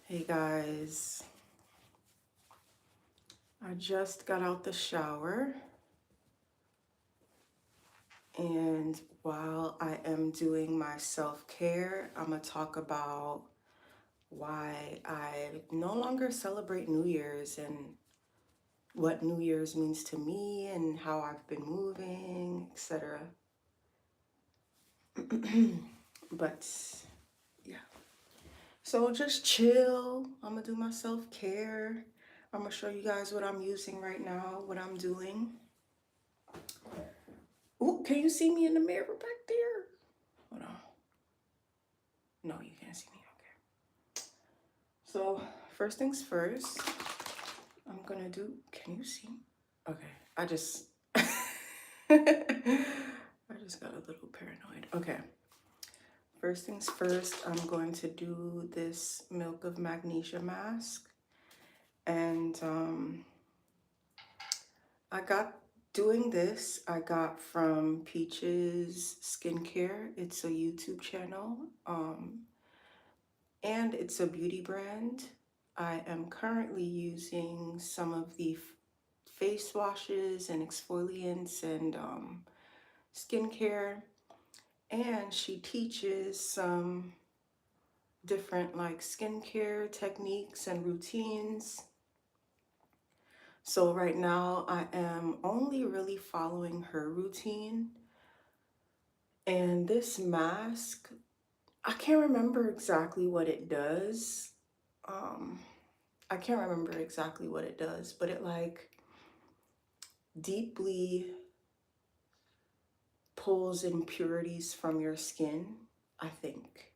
Hey guys, I just got out the shower, and while I am doing my self-care, I'm gonna talk about why I no longer celebrate New Year's and what New Year's means to me and how I've been moving, etc. But yeah, so just chill. I'm gonna do my self-care. I'm gonna show you guys what I'm using right now, what I'm doing. Ooh, can you see me in the mirror back there? Hold on. No, you can't see me. Okay. So first things first, I'm gonna do. Can you see? Okay. I just got a little paranoid. Okay. First things first, I'm going to do this milk of magnesia mask, and I got doing this. I got from Peaches Skincare. It's a YouTube channel. And it's a beauty brand. I am currently using some of the face washes and exfoliants and skincare, and she teaches some different like skincare techniques and routines. So right now I am only really following her routine, and this mask, I can't remember exactly what it does. um I can't remember exactly what it does, but it like deeply pulls impurities from your skin, I think.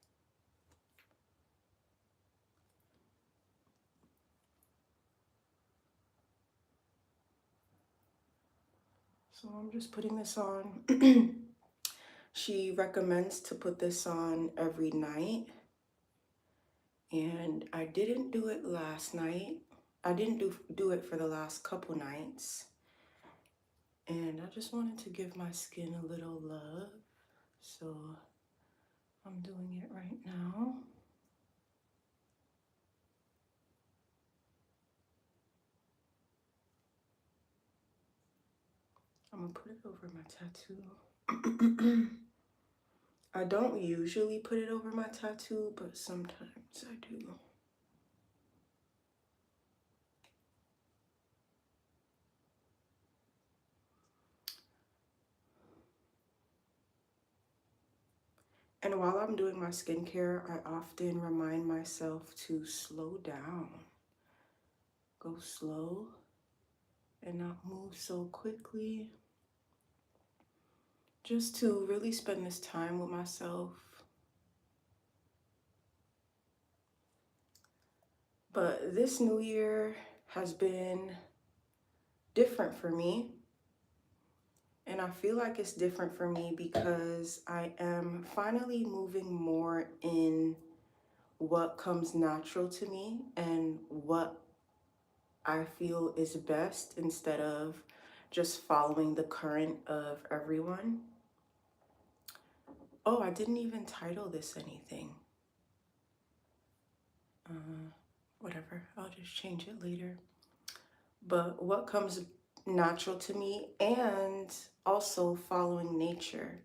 So I'm just putting this on. She recommends to put this on every night, and I didn't do it last night. I didn't do it for the last couple nights, and I just wanted to give my skin a little love. So I'm doing it right now. I'm gonna put it over my tattoo. I don't usually put it over my tattoo, but sometimes I do. And while I'm doing my skincare, I often remind myself to slow down, go slow, and not move so quickly. Just to really spend this time with myself. But this new year has been different for me. And I feel like it's different for me because I am finally moving more in what comes natural to me and what I feel is best instead of just following the current of everyone. Oh, I didn't even title this anything. Whatever, I'll just change it later. But what comes natural to me, and also following nature.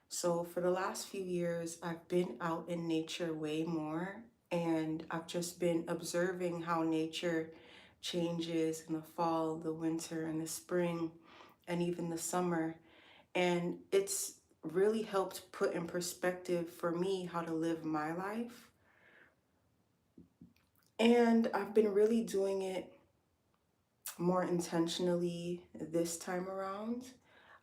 So for the last few years, I've been out in nature way more, and I've just been observing how nature changes in the fall, the winter, and the spring, and even the summer. And it's really helped put in perspective for me how to live my life. And I've been really doing it more intentionally this time around.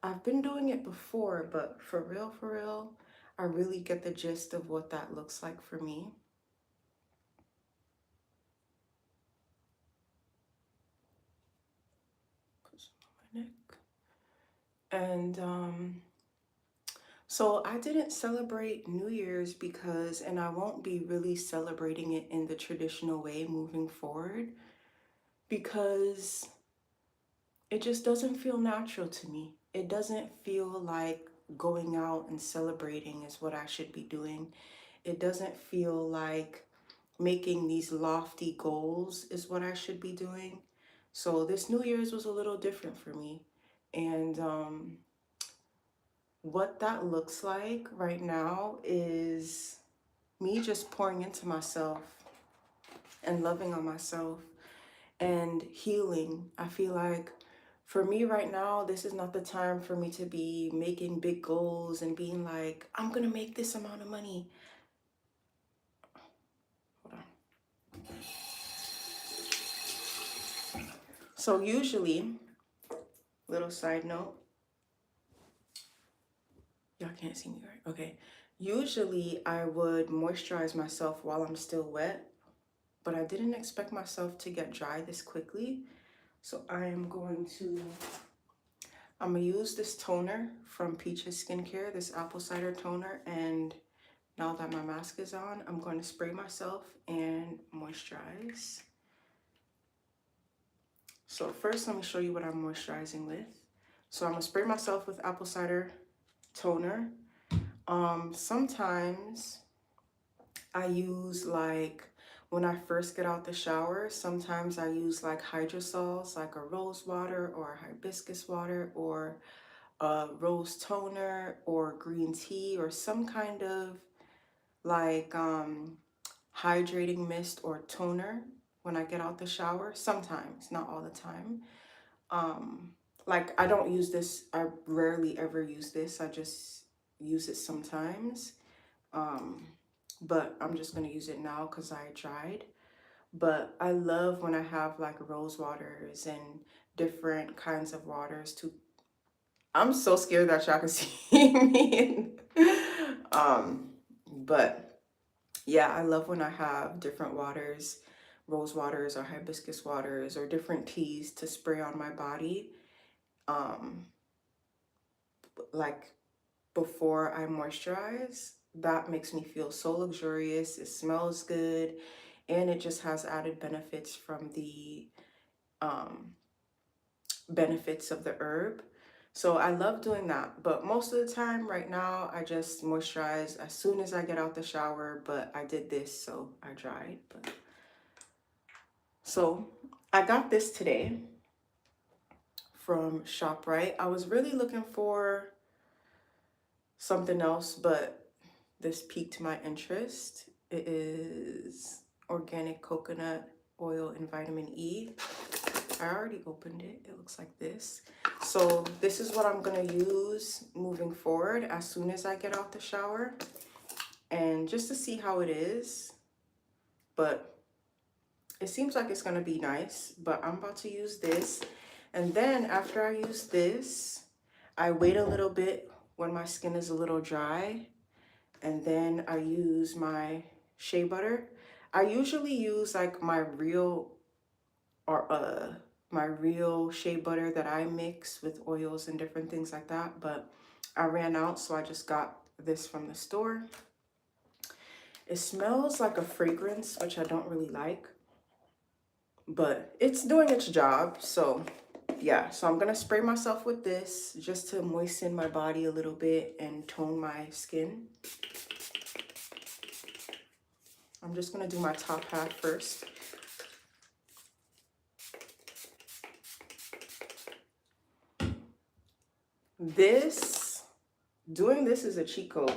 I've been doing it before, but for real, I really get the gist of what that looks like for me. Put some on my neck. And so I didn't celebrate New Year's because, and I won't be really celebrating it in the traditional way moving forward, because it just doesn't feel natural to me. It doesn't feel like going out and celebrating is what I should be doing. It doesn't feel like making these lofty goals is what I should be doing. So this New Year's was a little different for me. And what that looks like right now is me just pouring into myself and loving on myself and healing. I feel like for me right now, this is not the time for me to be making big goals and being like, I'm gonna make this amount of money. Hold on. So usually, little side note, y'all can't see me, right? Okay. Usually I would moisturize myself while I'm still wet, but I didn't expect myself to get dry this quickly. So I'm gonna use this toner from Peaches Skincare, this apple cider toner, and now that my mask is on, I'm going to spray myself and moisturize. So first, let me show you what I'm moisturizing with. So I'm gonna spray myself with apple cider toner. Sometimes I use like, when I first get out the shower, sometimes I use like hydrosols, like a rose water or hibiscus water or a rose toner or green tea or some kind of like hydrating mist or toner when I get out the shower. Sometimes, not all the time. Like I don't use this, I rarely ever use this. I just use it sometimes. But I'm just gonna use it now because I tried. But I love when I have like rose waters and different kinds of waters to, I'm so scared that y'all can see me. But yeah, I love when I have different waters, rose waters or hibiscus waters or different teas to spray on my body. Um, like before I moisturize, that makes me feel so luxurious. It smells good, and it just has added benefits from the um, benefits of the herb. So I love doing that, but most of the time right now I just moisturize as soon as I get out the shower. But I did this, so I dried. But so I got this today from ShopRite. I was really looking for something else, but this piqued my interest. It is organic coconut oil and vitamin E. I already opened it. It looks like this. So this is what I'm gonna use moving forward as soon as I get out the shower, and just to see how it is. But it seems like it's gonna be nice, but I'm about to use this. And then after I use this, I wait a little bit when my skin is a little dry, and then I use my shea butter. I usually use like my real shea butter that I mix with oils and different things like that, but I ran out, so I just got this from the store. It smells like a fragrance, which I don't really like, but it's doing its job. So yeah, so I'm gonna spray myself with this just to moisten my body a little bit and tone my skin. I'm just gonna do my top half first. Doing this is a cheat code.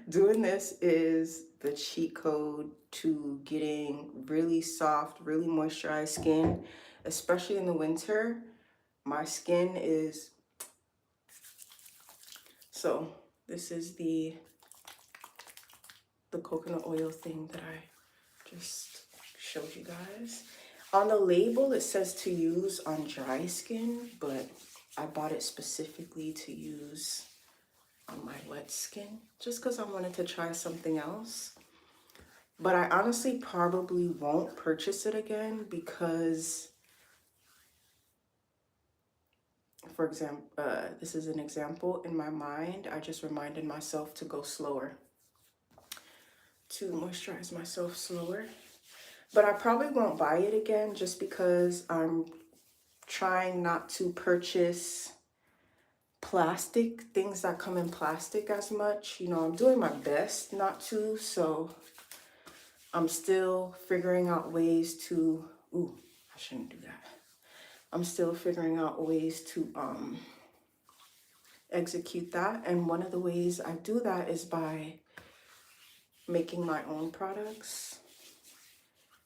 Doing this is the cheat code to getting really soft, really moisturized skin, especially in the winter. My skin is, so this is the coconut oil thing that I just showed you guys. On the label, it says to use on dry skin, but I bought it specifically to use on my wet skin just because I wanted to try something else. But I honestly probably won't purchase it again because, for example, this is an example in my mind. I just reminded myself to go slower, to moisturize myself slower. But I probably won't buy it again just because I'm trying not to purchase plastic, things that come in plastic as much. You know, I'm doing my best not to, so I'm still figuring out ways to, ooh, I shouldn't do that. I'm still figuring out ways to execute that. And one of the ways I do that is by making my own products,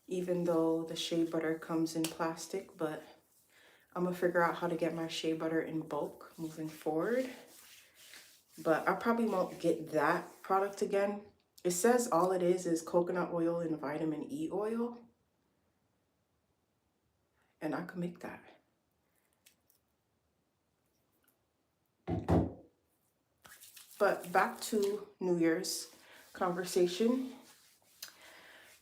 even though the shea butter comes in plastic, but I'm gonna figure out how to get my shea butter in bulk moving forward. But I probably won't get that product again. It says all it is coconut oil and vitamin E oil, and I can make that. But back to New Year's conversation.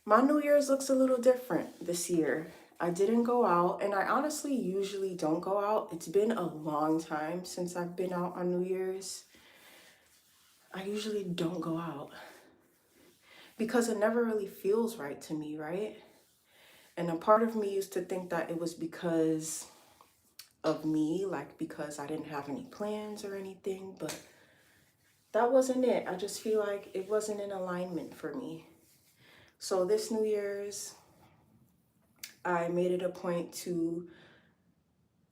My New Year's looks a little different this year. I didn't go out, and I honestly usually don't go out. It's been a long time since I've been out on New Year's. I usually don't go out because it never really feels right to me, right? And a part of me used to think that it was because of me, like because I didn't have any plans or anything, but that wasn't it. I just feel like it wasn't in alignment for me. So this New Year's, I made it a point to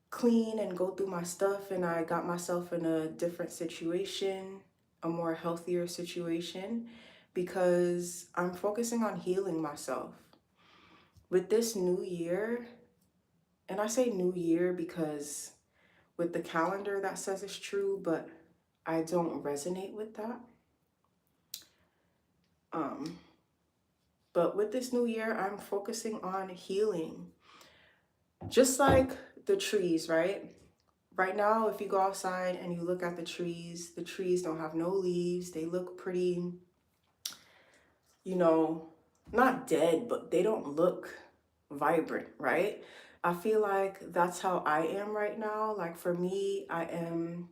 clean and go through my stuff, and I got myself in a different situation, a more healthier situation, because I'm focusing on healing myself. With this new year, and I say new year because with the calendar that says it's true, but I don't resonate with that. But with this new year, I'm focusing on healing. Just like the trees, right? Right now, if you go outside and you look at the trees don't have no leaves. They look pretty, you know, not dead, but they don't look vibrant, right? I feel like that's how I am right now. Like for me, I am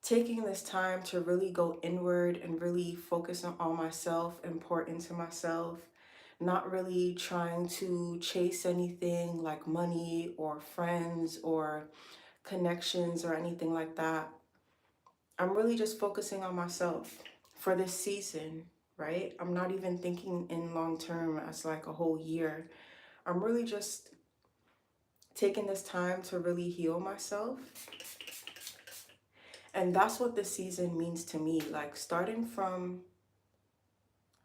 taking this time to really go inward and really focus on myself and pour into myself, not really trying to chase anything like money or friends or connections or anything like that. I'm really just focusing on myself for this season, right? I'm not even thinking in long term as like a whole year. I'm really just taking this time to really heal myself. And that's what this season means to me. Like starting from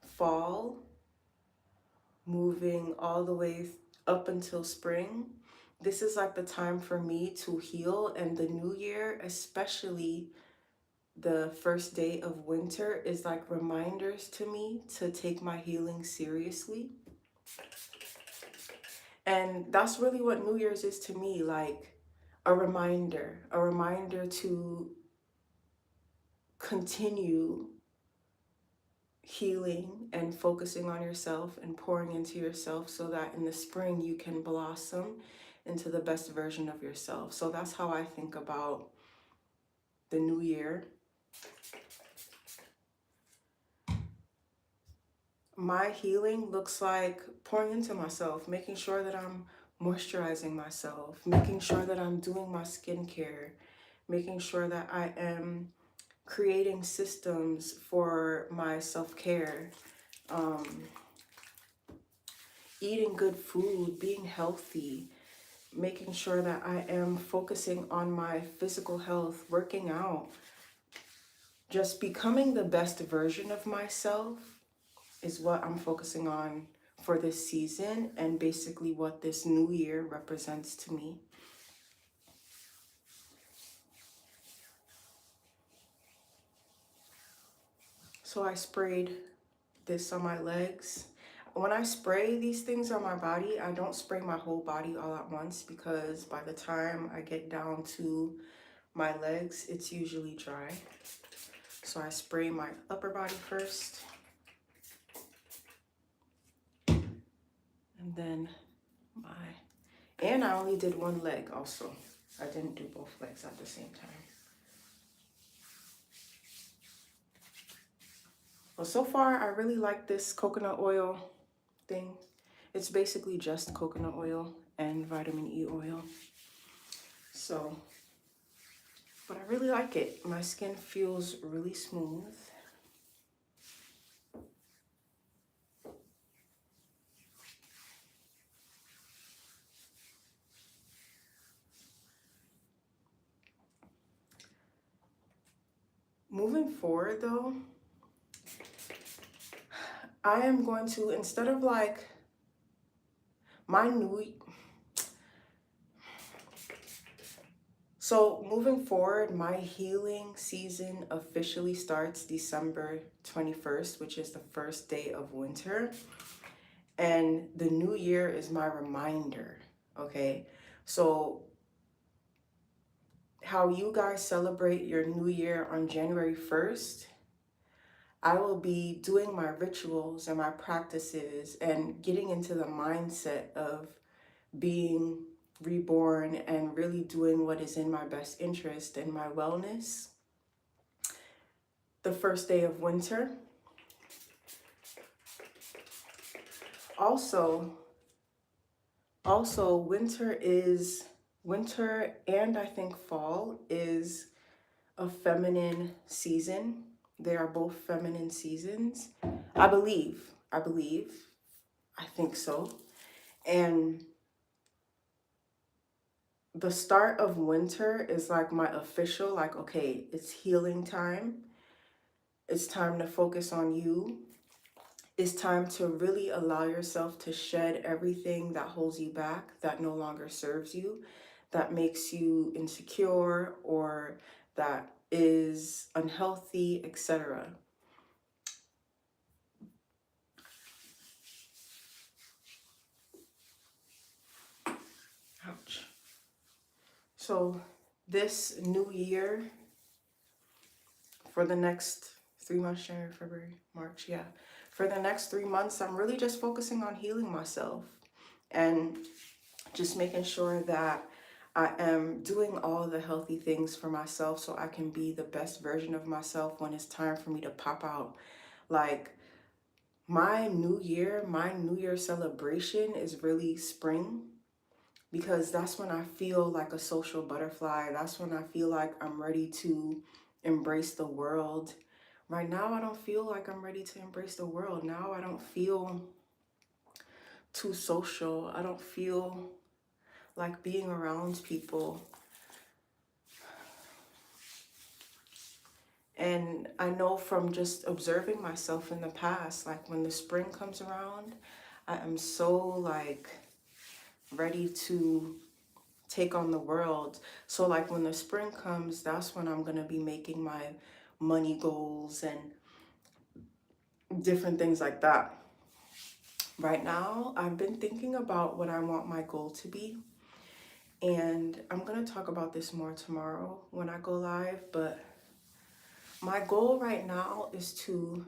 fall, moving all the way up until spring, this is like the time for me to heal. And the new year, especially the first day of winter, is like reminders to me to take my healing seriously. And that's really what New Year's is to me, like a reminder to continue healing and focusing on yourself and pouring into yourself so that in the spring you can blossom into the best version of yourself. So that's how I think about the new year. My healing looks like pouring into myself, making sure that I'm moisturizing myself, making sure that I'm doing my skincare, making sure that I am creating systems for my self-care, eating good food, being healthy, making sure that I am focusing on my physical health, working out, just becoming the best version of myself is what I'm focusing on for this season and basically what this new year represents to me. So I sprayed this on my legs. When I spray these things on my body, I don't spray my whole body all at once because by the time I get down to my legs, it's usually dry. So I spray my upper body first. And then and I only did one leg also. I didn't do both legs at the same time. Well, so far I really like this coconut oil thing. It's basically just coconut oil and vitamin E oil. So but I really like it. My skin feels really smooth. Moving forward though, I am going to, instead of like my new, so moving forward, my healing season officially starts December 21st, which is the first day of winter. And the new year is my reminder, okay? So how you guys celebrate your new year on January 1st, I will be doing my rituals and my practices and getting into the mindset of being reborn and really doing what is in my best interest and my wellness the first day of winter. Also winter and I think fall is a feminine season. They are both feminine seasons. I believe. I think so. And the start of winter is like my official, like, okay, it's healing time. It's time to focus on you. It's time to really allow yourself to shed everything that holds you back, that no longer serves you, that makes you insecure or that is unhealthy, etc. Ouch. So this new year, for the next 3 months, January, February, March, yeah. For the next 3 months, I'm really just focusing on healing myself and just making sure that I am doing all the healthy things for myself so I can be the best version of myself when it's time for me to pop out. Like my new year celebration is really spring, because that's when I feel like a social butterfly. That's when I feel like I'm ready to embrace the world. Right now, I don't feel like I'm ready to embrace the world. Now, I don't feel too social. I don't feel like being around people. And I know from just observing myself in the past, like when the spring comes around, I am so like ready to take on the world. So like when the spring comes, that's when I'm going to be making my money goals and different things like that. Right now, I've been thinking about what I want my goal to be. And I'm going to talk about this more tomorrow when I go live. But my goal right now is to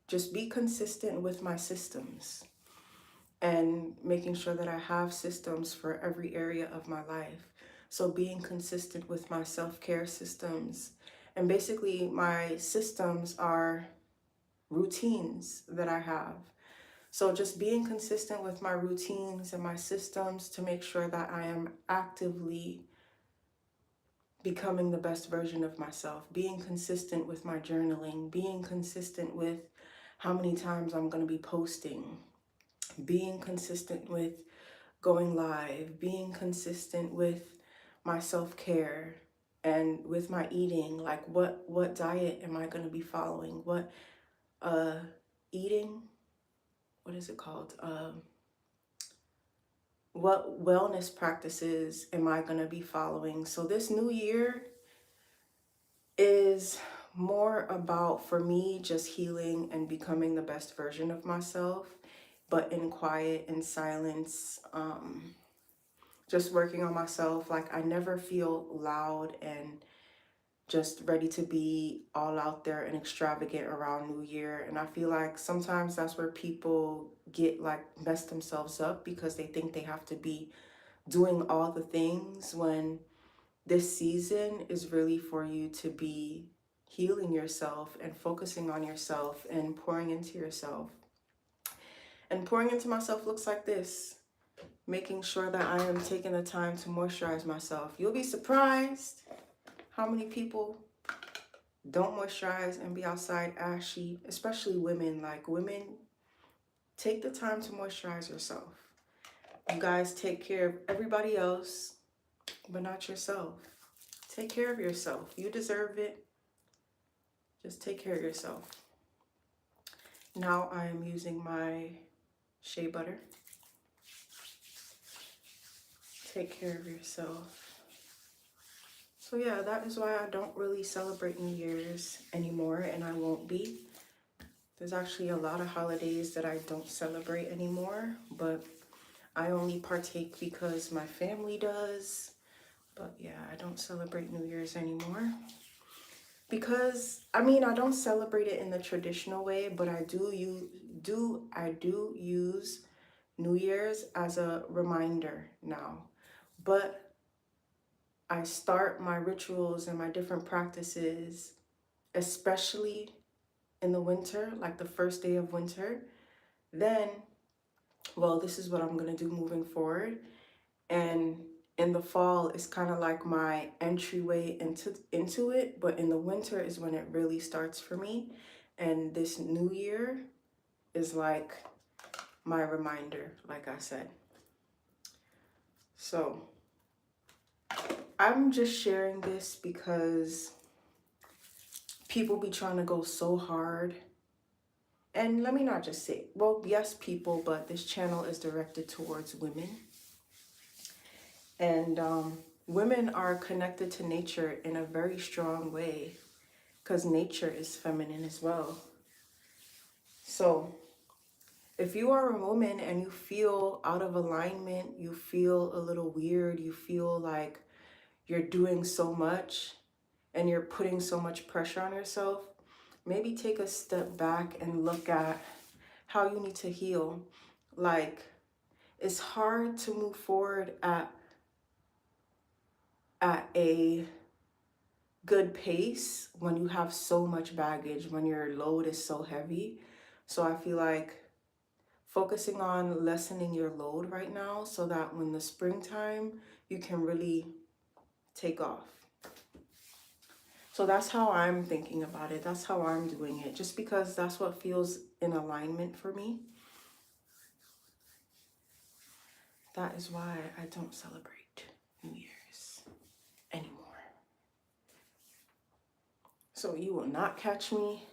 just be consistent with my systems and making sure that I have systems for every area of my life. So being consistent with my self-care systems. And basically my systems are routines that I have. So just being consistent with my routines and my systems to make sure that I am actively becoming the best version of myself, being consistent with my journaling, being consistent with how many times I'm going to be posting, being consistent with going live, being consistent with my self-care and with my eating. Like what diet am I going to be following? What eating, what is it called? What wellness practices am I going to be following? So this new year is more about, for me, just healing and becoming the best version of myself, but in quiet and silence, just working on myself. Like I never feel loud and just ready to be all out there and extravagant around New Year. And I feel like sometimes that's where people get like mess themselves up, because they think they have to be doing all the things, when this season is really for you to be healing yourself and focusing on yourself and pouring into yourself. And pouring into myself looks like this: making sure that I am taking the time to moisturize myself. You'll be surprised How many people don't moisturize and be outside ashy, especially women? Like, women, take the time to moisturize yourself. You guys take care of everybody else, but not yourself. Take care of yourself. You deserve it. Just take care of yourself. Now I am using my shea butter. Take care of yourself. So yeah, that is why I don't really celebrate New Year's anymore, and I won't be. There's actually a lot of holidays that I don't celebrate anymore, but I only partake because my family does. But yeah, I don't celebrate New Year's anymore. Because, I mean, I don't celebrate it in the traditional way, but I do use New Year's as a reminder now. But I start my rituals and my different practices, especially in the winter, like the first day of winter. Then, well, this is what I'm going to do moving forward. And in the fall, it's kind of like my entryway into it. But in the winter is when it really starts for me. And this new year is like my reminder, like I said. So I'm just sharing this because people be trying to go so hard. And let me not just say, well, yes, people, but this channel is directed towards women. And women are connected to nature in a very strong way because nature is feminine as well. So if you are a woman and you feel out of alignment, you feel a little weird, you feel like you're doing so much and you're putting so much pressure on yourself, maybe take a step back and look at how you need to heal. Like, it's hard to move forward at a good pace when you have so much baggage, when your load is so heavy. So I feel like focusing on lessening your load right now so that when the springtime, you can really take off. So that's how I'm thinking about it. That's how I'm doing it, just because that's what feels in alignment for me. That is why I don't celebrate New Year's anymore. So you will not catch me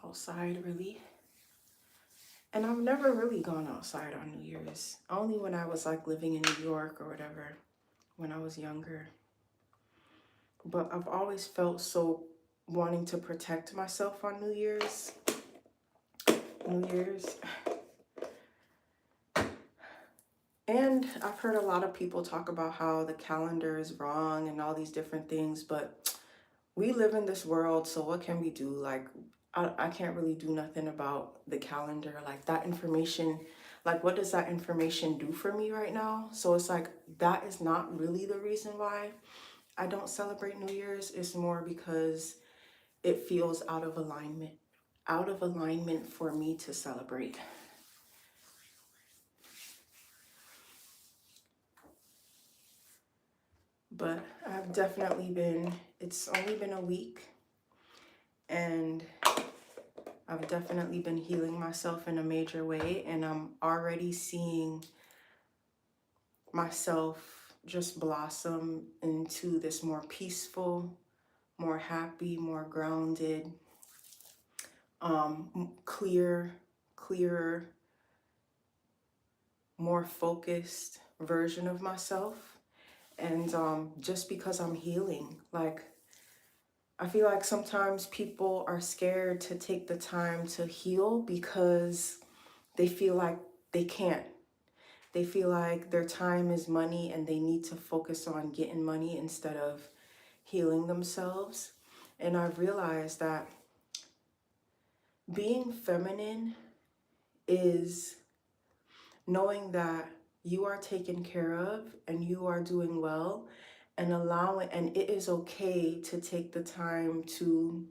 outside, really. And I've never really gone outside on New Year's. Only when I was like living in New York or whatever, when I was younger. But I've always felt so wanting to protect myself on New Year's. And I've heard a lot of people talk about how the calendar is wrong and all these different things, but we live in this world, so what can we do? Like, I can't really do nothing about the calendar. Like, that information, like, what does that information do for me right now? So it's like, that is not really the reason why I don't celebrate New Year's. It's more because it feels out of alignment for me to celebrate. But I've definitely been, it's only been a week, and I've definitely been healing myself in a major way, and I'm already seeing myself just blossom into this more peaceful, more happy, more grounded, clearer, more focused version of myself. And just because I'm healing, like, I feel like sometimes people are scared to take the time to heal because they feel like they can't. They feel like their time is money and they need to focus on getting money instead of healing themselves. And I've realized that being feminine is knowing that you are taken care of and you are doing well, and and it is okay to take the time to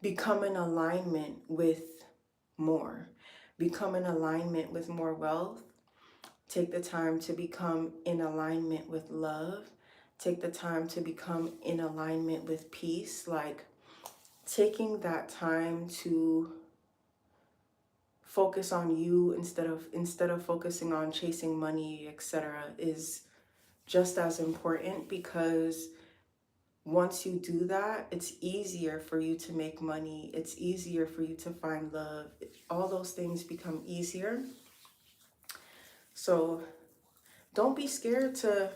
become in alignment with more, become in alignment with more wealth, take the time to become in alignment with love, take the time to become in alignment with peace, like taking that time to focus on you instead of focusing on chasing money, etc., is just as important, because once you do that, it's easier for you to make money. It's easier for you to find love. All those things become easier. So don't be scared to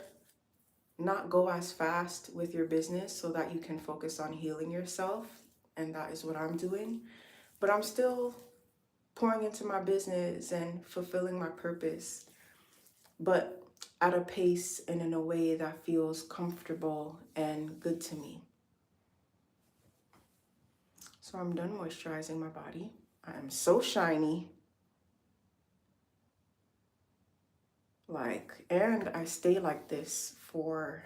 not go as fast with your business so that you can focus on healing yourself. And that is what I'm doing. But I'm still pouring into my business and fulfilling my purpose, but at a pace and in a way that feels comfortable and good to me. So I'm done moisturizing my body. I am so shiny. And I stay like this for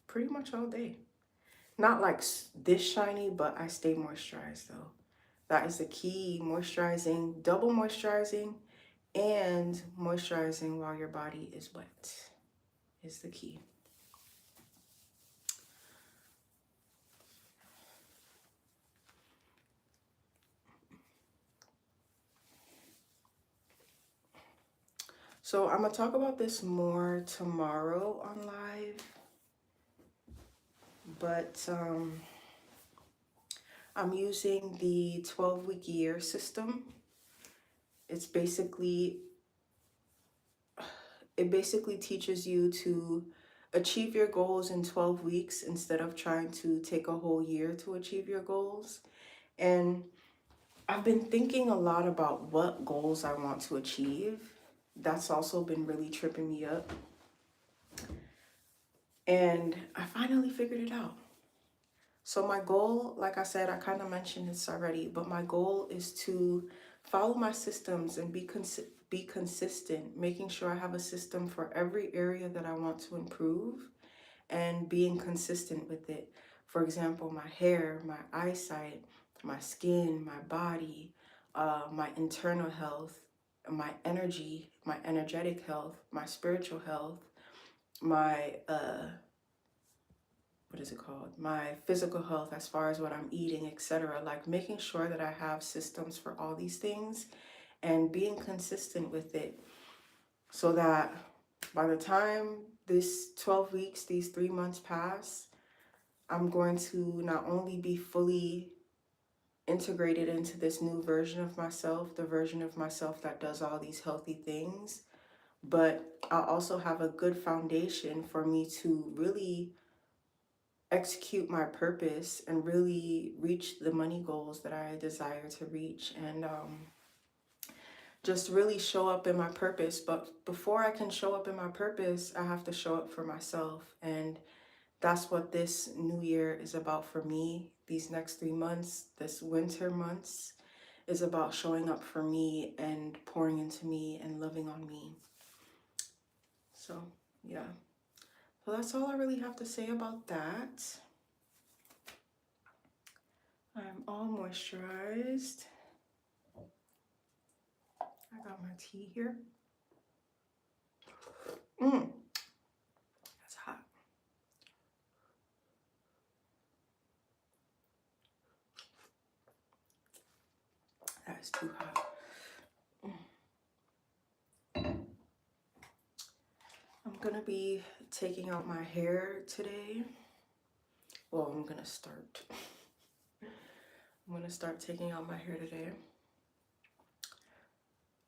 pretty much all day. Not like this shiny, but I stay moisturized though. That is the key. Moisturizing, double moisturizing, and moisturizing while your body is wet is the key. So I'm gonna talk about this more tomorrow on live, but I'm using the 12-week year system. It basically teaches you to achieve your goals in 12 weeks instead of trying to take a whole year to achieve your goals. And I've been thinking a lot about what goals I want to achieve. That's also been really tripping me up. And I finally figured it out. So my goal, like I said, I kind of mentioned this already, but my goal is to follow my systems and be consistent, making sure I have a system for every area that I want to improve and being consistent with it. For example, my hair, my eyesight, my skin, my body, my internal health, my energy, my energetic health, my spiritual health, my my physical health as far as what I'm eating, etc. Like making sure that I have systems for all these things and being consistent with it, so that by the time this 12 weeks, these 3 months pass, I'm going to not only be fully integrated into this new version of myself, the version of myself that does all these healthy things, but I'll also have a good foundation for me to really execute my purpose and really reach the money goals that I desire to reach, and just really show up in my purpose. But before I can show up in my purpose, I have to show up for myself. And that's what this new year is about for me. These next 3 months, this winter months, is about showing up for me and pouring into me and loving on me. So, yeah. So that's all I really have to say about that. I'm all moisturized. I got my tea here. That's hot. That is too hot. I'm gonna be taking out my hair today. Well, I'm gonna start taking out my hair today.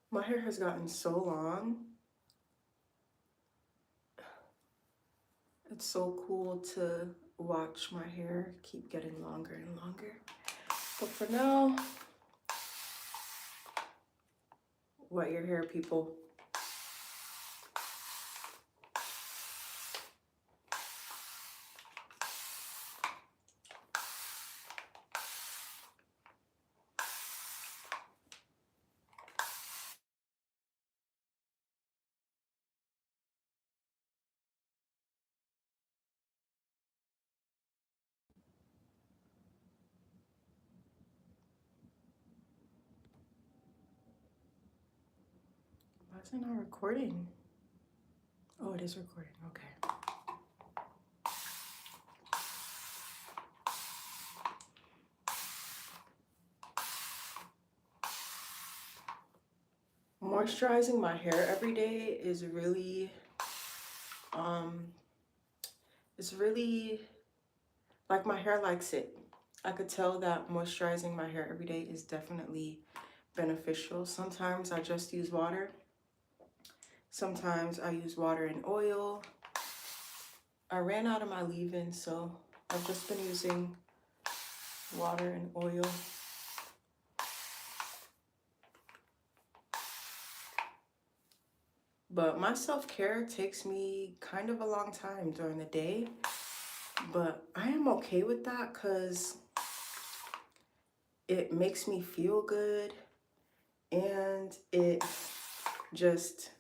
My hair has gotten so long. It's so cool to watch my hair keep getting longer and longer. But for now, wet your hair, people. Why is it not recording? Oh, it is recording. Okay. Moisturizing my hair every day is really, um, it's really like my hair likes it. I could tell that moisturizing my hair every day is definitely beneficial. Sometimes I just use water. Sometimes I use water and oil. I ran out of my leave-in, so I've just been using water and oil. But my self-care takes me kind of a long time during the day. But I am okay with that because it makes me feel good and it just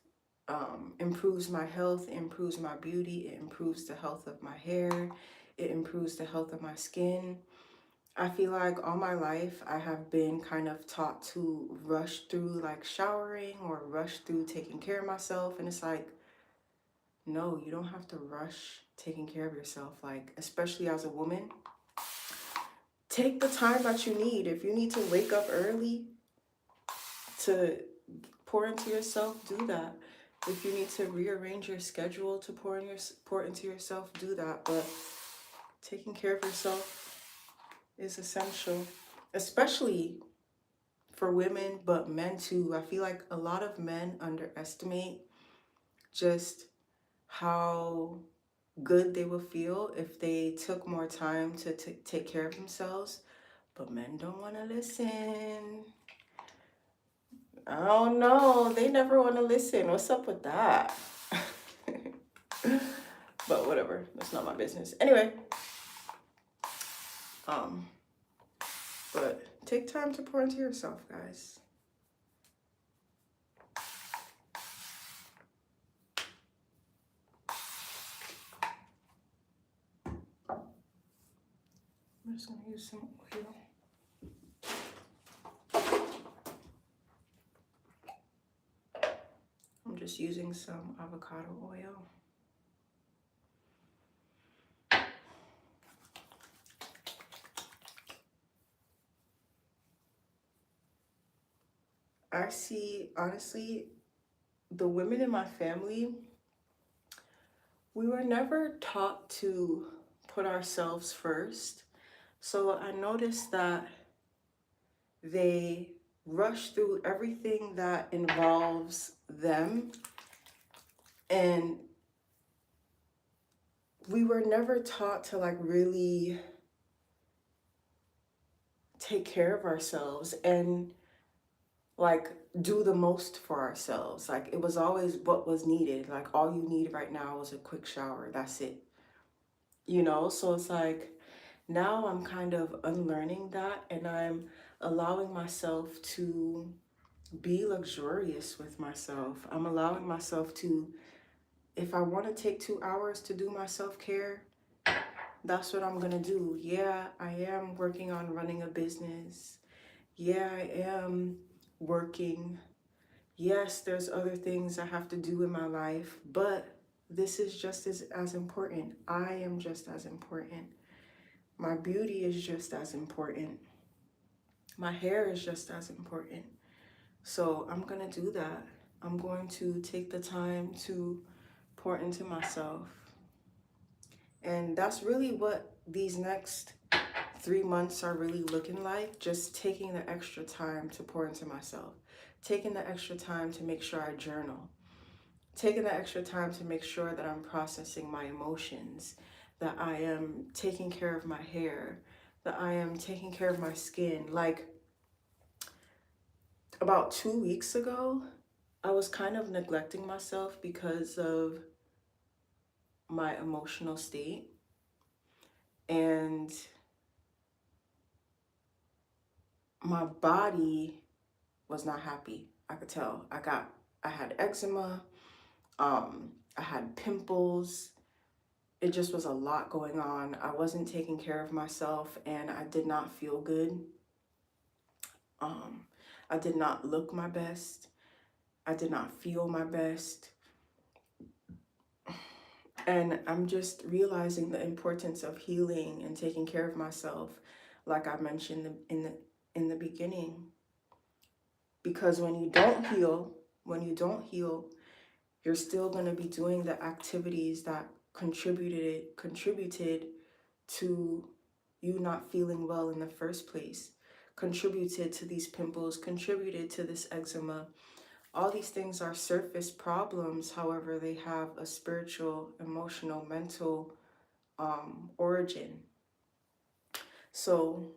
improves my health, improves my beauty, it improves the health of my hair, it improves the health of my skin. I feel like all my life I have been kind of taught to rush through like showering or rush through taking care of myself. And it's like, no, you don't have to rush taking care of yourself. Like, especially as a woman, take the time that you need. If you need to wake up early to pour into yourself, do that. If you need to rearrange your schedule to pour into yourself, do that. But taking care of yourself is essential, especially for women, but men too. I feel like a lot of men underestimate just how good they will feel if they took more time to take care of themselves. But men don't want to listen. I don't know. They never want to listen. What's up with that? But whatever. That's not my business. Anyway, um, but take time to pour into yourself, guys. I'm just gonna use some oil. I'm just using some avocado oil. I see, honestly, the women in my family, we were never taught to put ourselves first. So I noticed that they rush through everything that involves them. And we were never taught to like really take care of ourselves and like do the most for ourselves. Like it was always what was needed. Like all you need right now is a quick shower. That's it. You know, so it's like now I'm kind of unlearning that and I'm allowing myself to be luxurious with myself. I'm allowing myself to, if I want to take 2 hours to do my self-care, that's what I'm gonna do. Yeah, I am working on running a business. Yeah, I am working. Yes, there's other things I have to do in my life, but this is just as important. I am just as important. My beauty is just as important. My hair is just as important. So I'm gonna do that. I'm going to take the time to pour into myself. And that's really what these next 3 months are really looking like. Just taking the extra time to pour into myself. Taking the extra time to make sure I journal. Taking the extra time to make sure that I'm processing my emotions. That I am taking care of my hair. That I am taking care of my skin. Like about 2 weeks ago, I was kind of neglecting myself because of my emotional state. And my body was not happy. I could tell. I had eczema. I had pimples. It just was a lot going on. I wasn't taking care of myself and I did not feel good. I did not look my best. I did not feel my best. And I'm just realizing the importance of healing and taking care of myself, like I mentioned in the beginning. Because when you don't heal, you're still going to be doing the activities that contributed to you not feeling well in the first place, contributed to these pimples, contributed to this eczema. All these things are surface problems. However, they have a spiritual, emotional, mental origin. So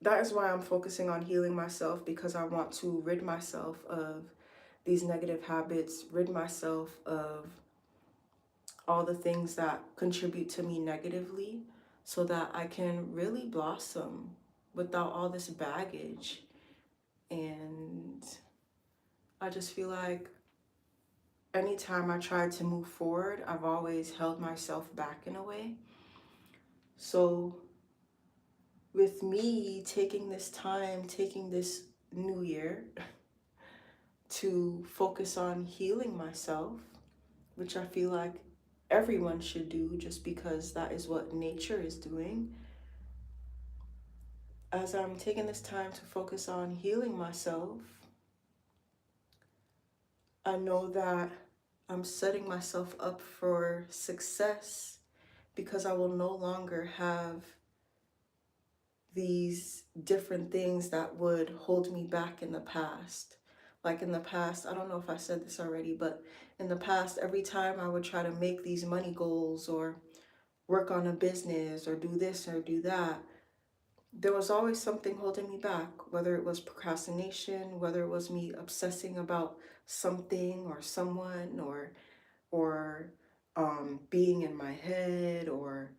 that is why I'm focusing on healing myself, because I want to rid myself of these negative habits, rid myself of all the things that contribute to me negatively, so that I can really blossom without all this baggage. And I just feel like anytime I tried to move forward, I've always held myself back in a way. So with me taking this time, taking this new year to focus on healing myself, which I feel like everyone should do just because that is what nature is doing. As I'm taking this time to focus on healing myself, I know that I'm setting myself up for success, because I will no longer have these different things that would hold me back in the past. Like in the past, I don't know if I said this already, but in the past, every time I would try to make these money goals or work on a business or do this or do that, there was always something holding me back, whether it was procrastination, whether it was me obsessing about something or someone, or being in my head, or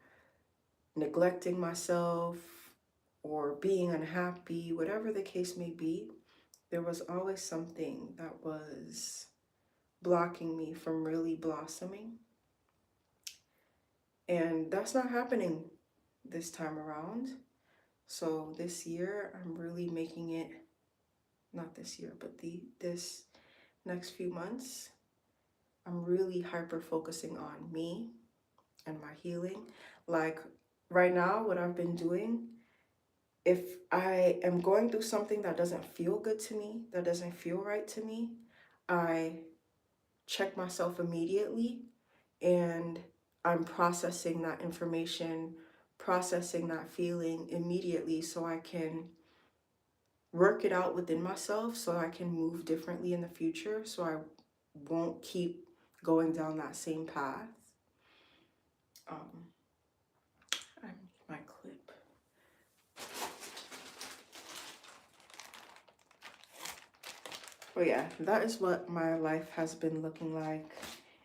neglecting myself, or being unhappy, whatever the case may be. There was always something that was blocking me from really blossoming. And that's not happening this time around. So this year, I'm really making it, not this year, but this next few months, I'm really hyper focusing on me and my healing. Like right now, what I've been doing, if I am going through something that doesn't feel good to me, that doesn't feel right to me, I check myself immediately, and I'm processing that information, processing that feeling immediately, so I can work it out within myself, so I can move differently in the future, so I won't keep going down that same path. I need my clip. But yeah, that is what my life has been looking like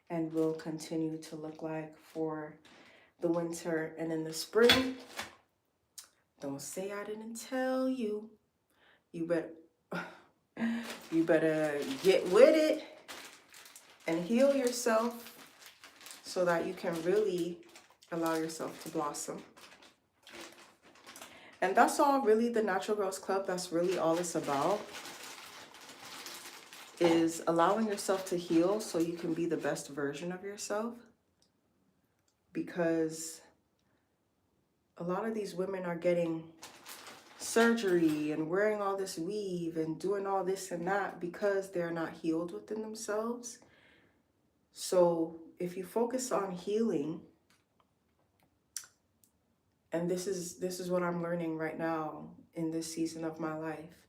and will continue to look like for the winter. And in the spring, don't say I didn't tell you. You better get with it and heal yourself, so that you can really allow yourself to blossom. And that's all really the Natural Girls Club, that's really all it's about, is allowing yourself to heal so you can be the best version of yourself. Because a lot of these women are getting surgery and wearing all this weave and doing all this and that because they're not healed within themselves. So if you focus on healing, and this is what I'm learning right now in this season of my life,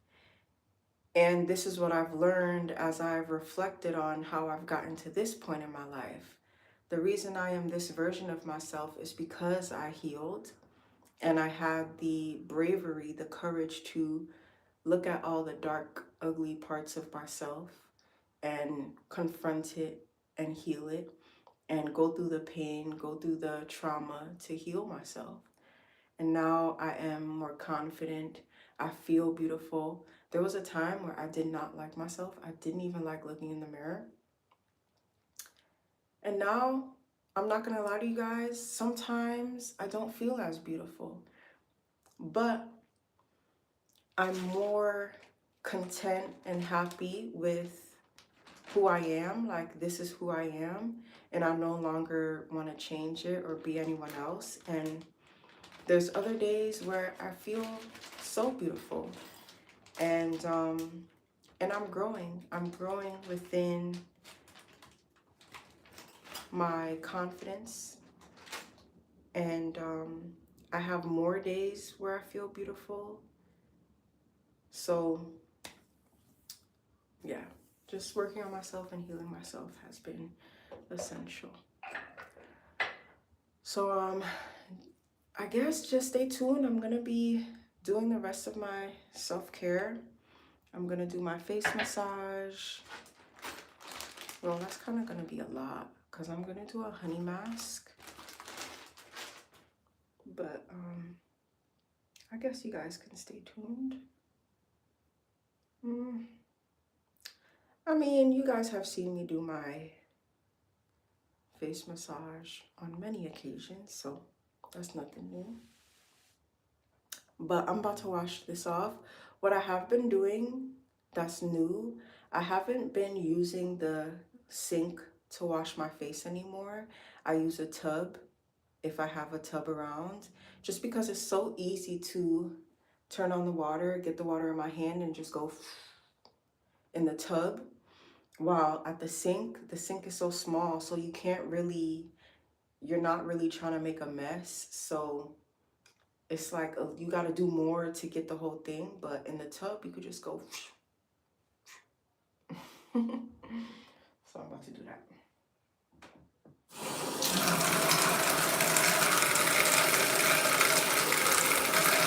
and this is what I've learned as I've reflected on how I've gotten to this point in my life. The reason I am this version of myself is because I healed, and I had the bravery, the courage to look at all the dark, ugly parts of myself and confront it and heal it, and go through the pain, go through the trauma to heal myself. And now I am more confident. I feel beautiful. There was a time where I did not like myself. I didn't even like looking in the mirror. And now, I'm not gonna lie to you guys, sometimes I don't feel as beautiful. But I'm more content and happy with who I am, like this is who I am, and I no longer want to change it or be anyone else. And there's other days where I feel so beautiful, and I'm growing. I'm growing within my confidence, and I have more days where I feel beautiful. So yeah, just working on myself and healing myself has been essential. So I guess just stay tuned. I'm gonna be doing the rest of my self-care. I'm gonna do my face massage. Well, that's kind of gonna be a lot because I'm gonna do a honey mask. But I guess you guys can stay tuned. I mean, you guys have seen me do my face massage on many occasions, so that's nothing new. But I'm about to wash this off. What I have been doing that's new, I haven't been using the sink to wash my face anymore. I use a tub if I have a tub around, just because it's so easy to turn on the water, get the water in my hand and just go in the tub. While at the sink is so small, so you can't really, you're not really trying to make a mess. So it's like you got to do more to get the whole thing. But in the tub, you could just go. So I'm about to do that.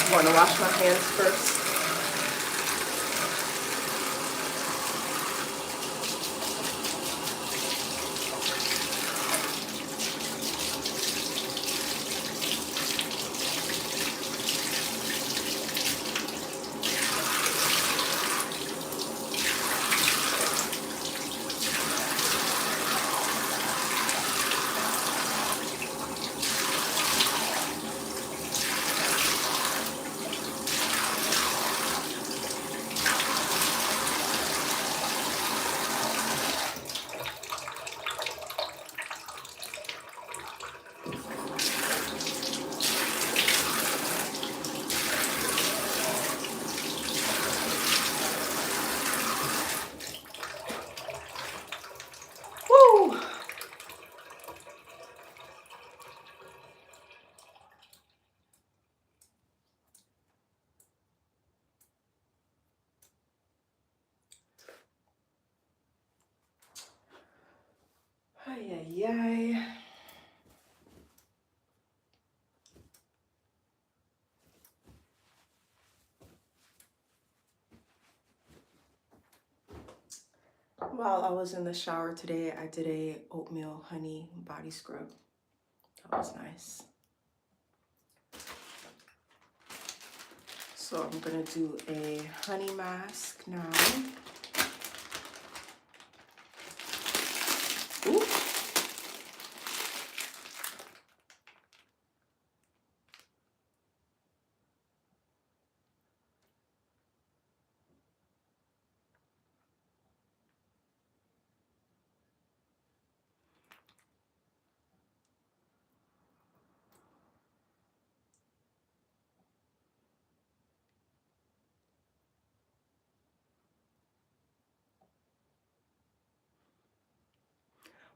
I'm going to wash my hands first. Woo! Ay, ay, ay. While I was in the shower today, I did a oatmeal honey body scrub. That was nice. So I'm gonna do a honey mask now. Ooh.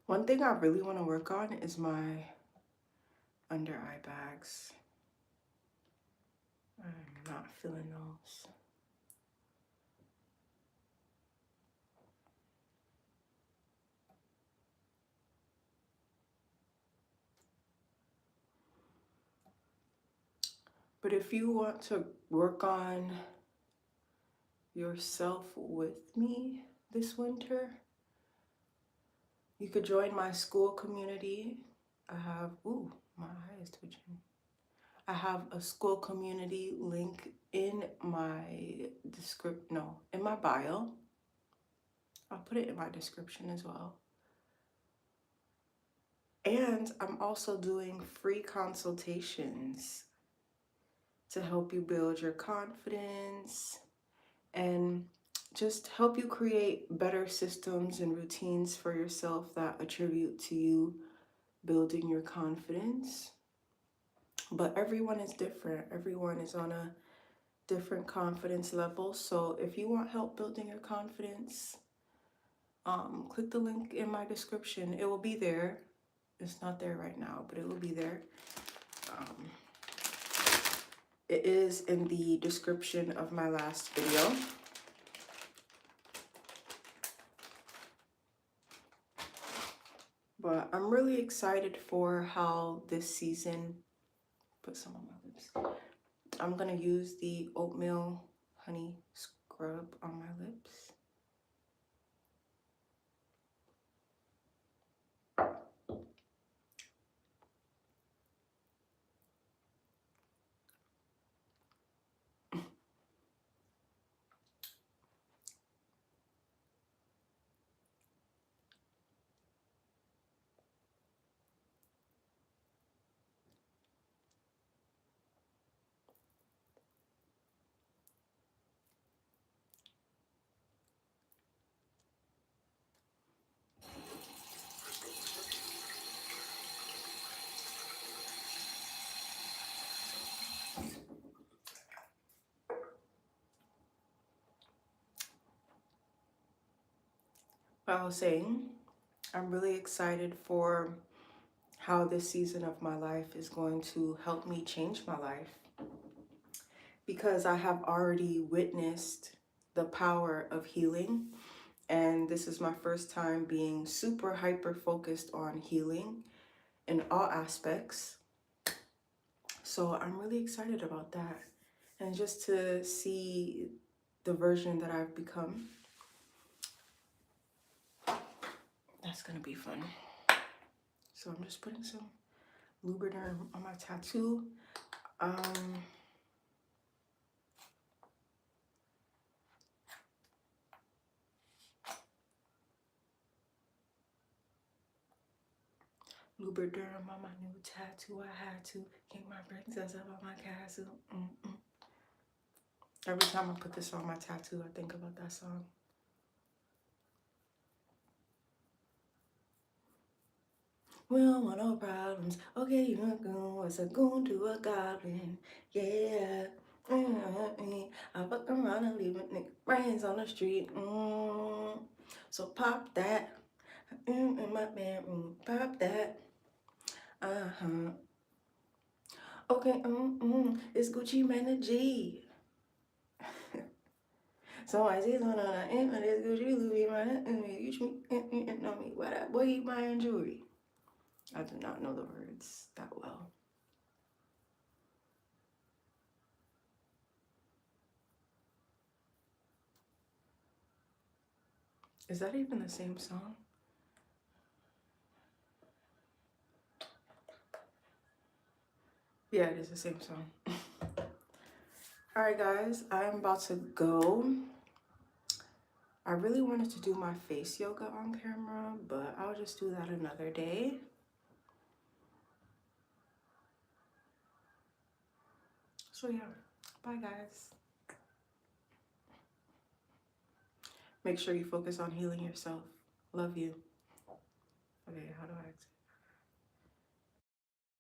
One thing I really want to work on is my under eye bags. I'm not feeling those. But if you want to work on yourself with me this winter, you could join my school community. I have, ooh, my eye is twitching. I have a school community link in my in my bio. I'll put it in my description as well. And I'm also doing free consultations to help you build your confidence and just help you create better systems and routines for yourself that attribute to you building your confidence. But everyone is different. Everyone is on a different confidence level. So if you want help building your confidence, click the link in my description. It will be there. It's not there right now, but it will be there. Um, it is in the description of my last video. But I'm really excited for how this season, put some on my lips. I'm gonna use the oatmeal honey scrub on my lips. I was saying, I'm really excited for how this season of my life is going to help me change my life, because I have already witnessed the power of healing. And this is my first time being super hyper focused on healing in all aspects. So I'm really excited about that. And just to see the version that I've become, that's gonna be fun. So I'm just putting some Lubriderm on my tattoo. Lubriderm on my new tattoo. I had to keep my princess up on my castle. Every time I put this on my tattoo, I think about that song. We don't want no problems. Okay, you a goon. What's a goon to a goblin? Yeah. I fuck around and leave a nigga brains on the street. So pop that. In my bedroom. Pop that. Uh-huh. Okay, it's Gucci Mane the G. So I see on the end of this Gucci Louis, you should know me. Why that boy he buying jewelry? I do not know the words that well. Is that even the same song? Yeah, it is the same song. All right, guys, I'm about to go. I really wanted to do my face yoga on camera, but I'll just do that another day. So yeah, bye guys. Make sure you focus on healing yourself. Love you. Okay, how do I exit?